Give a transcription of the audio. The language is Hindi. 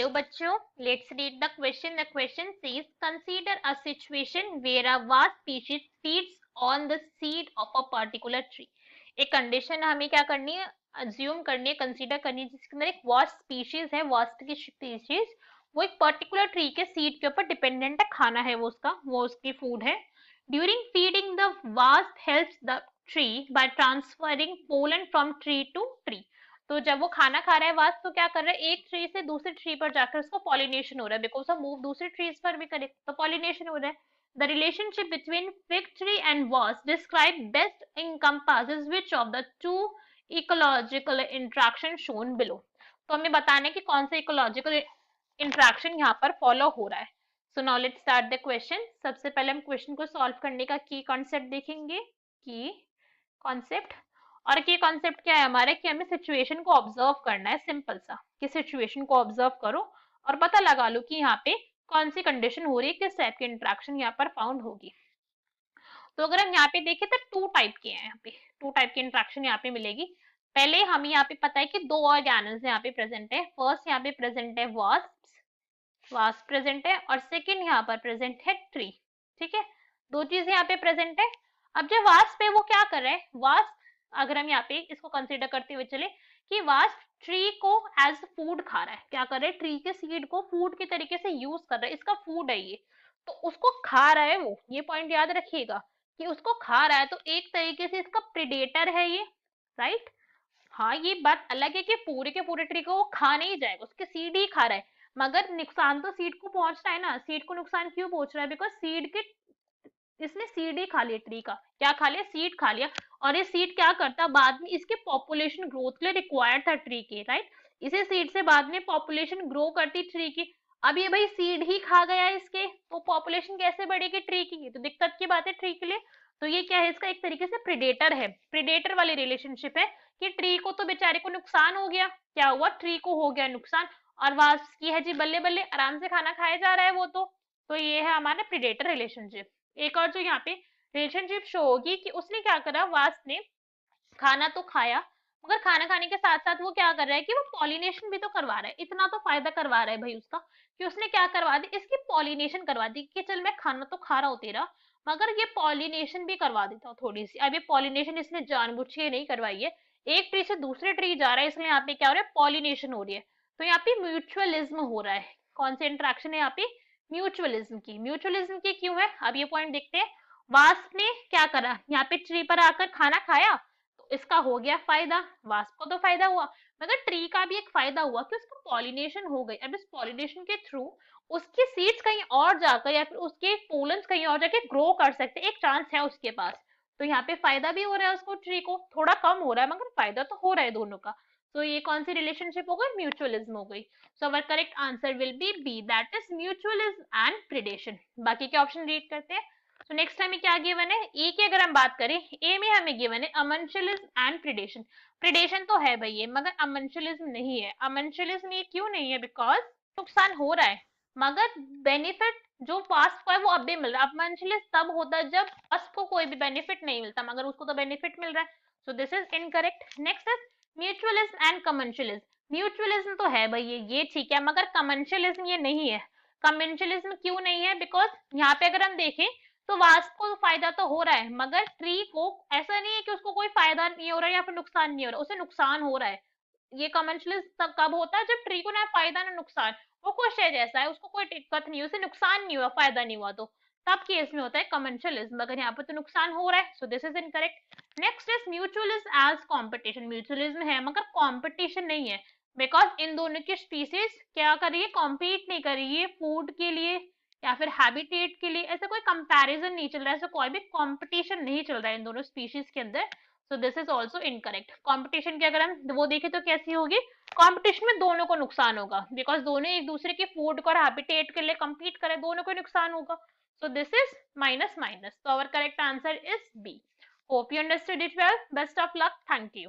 हेलो बच्चों, let's read the question. The question says consider a situation where a wasp species feeds on the seed of a particular tree. एक कंडीशन हमें क्या करनी है, अज्यूम करनी है, कंसीडर करनी है, जिसके अंदर एक वास्ट स्पीशीज है, वास्ट की स्पीशीज, वो एक पर्टिकुलर ट्री के सीड के ऊपर डिपेंडेंट है, खाना है वो उसका, वो उसकी फूड है. During feeding the wasp helps the tree by transferring pollen from tree to tree. तो जब वो खाना खा रहा है वास्प, तो क्या कर रहा है, एक ट्री से दूसरे ट्री पर जाकर उसको पॉलिनेशन हो रहा है, बिकॉज मूव दूसरे ट्रीज पर भी करे तो पॉलिनेशन हो रहा है. The relationship between fig tree and wasp describe best encompasses which of the two ecological interaction shown below. तो हमें बताना है कि कौन सा इकोलॉजिकल इंट्रैक्शन यहाँ पर फॉलो हो रहा है. So now let's start the question. सबसे पहले हम क्वेश्चन को सॉल्व करने का की कॉन्सेप्ट देखेंगे. की कॉन्सेप्ट, और की कॉन्सेप्ट क्या है हमारे, कि हमें सिचुएशन को ऑब्जर्व करना है. सिंपल सा कि सिचुएशन को ऑब्जर्व करो और पता लगा लो कि यहाँ पे कौन सी कंडीशन हो रही है, किस टाइप की इंटरेक्शन यहाँ पर फाउंड होगी. तो अगर हम यहाँ पे देखें तो टू टाइप के हैं, यहाँ पे टू टाइप की इंटरेक्शन यहाँ पे मिलेगी. पहले हमें यहाँ पे पता है कि दो ऑर्गेनल्स यहाँ पे प्रेजेंट है. फर्स्ट यहाँ पे प्रेजेंट है वास्प प्रेजेंट है, और सेकेंड यहाँ पर प्रेजेंट है ट्री. ठीक है, दो चीजें यहाँ पे प्रेजेंट है. अब जो वास्प है वो क्या कर रहा है, वास्प अगर हम यहाँ पे इसको कंसीडर करते हुए चले कि वास्प ट्री को एज फूड खा रहा है, क्या कर रहा है, ट्री के सीड को फूड के तरीके से यूज कर रहा है, इसका फूड है ये, तो उसको खा रहा है वो, ये पॉइंट याद रखिएगा कि उसको खा रहा है, तो एक तरीके से इसका प्रेडेटर है ये, राइट. हाँ, ये बात अलग है कि पूरे के पूरे ट्री को वो खा नहीं जाएगा, उसके सीड ही खा रहा है, मगर नुकसान तो सीड को पहुंच रहा है ना. सीड को नुकसान क्यों पहुंच रहा है, बिकॉज सीड के, इसने सीड ही खा लिया, ट्री का क्या खा लिया, सीड खा लिया. और ये सीड क्या करता, बाद में इसके पॉपुलेशन ग्रोथ के लिए रिक्वायर्ड था ट्री के, राइट. इसे सीड से बाद में पॉपुलेशन ग्रो करती ट्री की. अब ये भाई सीड ही खा गया इसके, तो पॉपुलेशन कैसे बढ़ेगी ट्री की, तो दिक्कत की बात है ट्री के लिए. तो ये क्या है, इसका एक तरीके से प्रेडेटर है, प्रेडेटर वाली रिलेशनशिप है कि ट्री को तो बेचारे को नुकसान हो गया, क्या हुआ, ट्री को हो गया नुकसान, और वास्प की है जी बल्ले बल्ले, आराम से खाना खाया जा रहा है वो तो ये है हमारा प्रेडेटर रिलेशनशिप. एक और जो यहाँ पे रिलेशनशिप शो होगी कि उसने क्या करा, वास्प ने खाना तो खाया, मगर खाना खाने के साथ साथ वो क्या कर रहा है कि वो पॉलिनेशन भी तो करवा रहा है. इतना तो फायदा करवा रहा है भाई उसका कि उसने क्या करवा दी, इसकी पॉलिनेशन करवा दी कि चल मैं खाना तो खा रहा हूँ तेरा, मगर ये पॉलिनेशन भी करवा देता हूँ थोड़ी सी. अब ये पॉलिनेशन इसने जानबूझ के नहीं करवाई है, एक ट्री से दूसरे ट्री जा रहा है, इसलिए यहाँ पे क्या हो रहा है, पॉलिनेशन हो रही है. तो यहाँ पे म्यूचुअलिज्म हो रहा है. कौन सी इंट्रैक्शन है यहाँ पे, म्यूचुअलिज्म की. म्यूचुअलिज्म की क्यों है, अब ये पॉइंट देखते हैं. वास्प ने क्या करा, यहाँ पे ट्री पर आकर खाना खाया, तो इसका हो गया फायदा, वास्प को तो फायदा हुआ, मगर ट्री का भी एक फायदा हुआ कि उसको पॉलिनेशन हो गई. अब इस पॉलिनेशन के थ्रू उसकी सीड्स कहीं और जाकर या फिर उसके पोलन्स कहीं और जाके ग्रो कर सकते, एक चांस है उसके पास. तो यहाँ पे फायदा भी हो रहा है उसको, ट्री को थोड़ा कम हो रहा है मगर फायदा तो हो रहा है दोनों का. तो ये कौन सी रिलेशनशिप हो गई, म्यूचुअलिज्म हो गई. So our correct answer will be B, that is mutualism and predation. बाकी के ऑप्शन रीड करते हैं. तो नेक्स्ट हमें क्या गिवन है, ए की अगर हम बात करें, ए में हमें गिवन है अमेंशलिज्म एंड प्रेडेशन. प्रेडेशन तो है भाई ये, मगर अमेंशलिज्म नहीं है. अमेंशलिज्म ये क्यों नहीं है, बिकॉज नुकसान हो रहा है, मगर बेनिफिट जो वास्प को है वो अब भी मिल रहा है. अमेंशलिज्म तब होता है जब वास्प को कोई भी बेनिफिट नहीं मिलता, मगर उसको तो बेनिफिट मिल रहा है. So this is incorrect. Next is mutualism and commensalism. Mutualism तो है भाई ये ठीक है, मगर कमेंशलिज्म ये नहीं है. कमेंशलिज्म क्यों नहीं है, बिकॉज यहाँ पे अगर हम देखें तो वास्प को फायदा तो हो रहा है, मगर ट्री को ऐसा नहीं है कि उसको कोई फायदा नहीं हो रहा है या फिर नुकसान नहीं हो रहा, उसे नुकसान हो रहा है. ये कमेंशलिज्म तब कब होता है, जब ट्री को ना फायदा ना नुकसान, वो खुश है जैसा है, उसको कोई दिक्कत नहीं, उसे नुकसान नहीं हुआ, फायदा नहीं हुआ, तो तब केस में होता है कमेंशलिज्म. मगर यहाँ पर तो नुकसान हो रहा है, so this is incorrect. Next is mutualism as competition. Mutualism है मगर कॉम्पिटिशन नहीं है, बिकॉज इन दोनों की स्पीसीज क्या कर रही है, कॉम्पीट नहीं कर रही है फूड के लिए या फिर हैबिटेट के लिए, ऐसा कोई कंपैरिजन नहीं चल रहा है, ऐसा कोई भी कंपटीशन नहीं चल रहा है इन दोनों स्पीशीज के अंदर. सो this is also incorrect. Competition की अगर हम वो देखें तो कैसी होगी, कंपटीशन में दोनों को नुकसान होगा, बिकॉज दोनों एक दूसरे के फूड और हैबिटेट के लिए compete करे, दोनों को नुकसान होगा. So this is minus minus. तो our correct answer is B. Hope you understood it well. Best of luck. Thank you.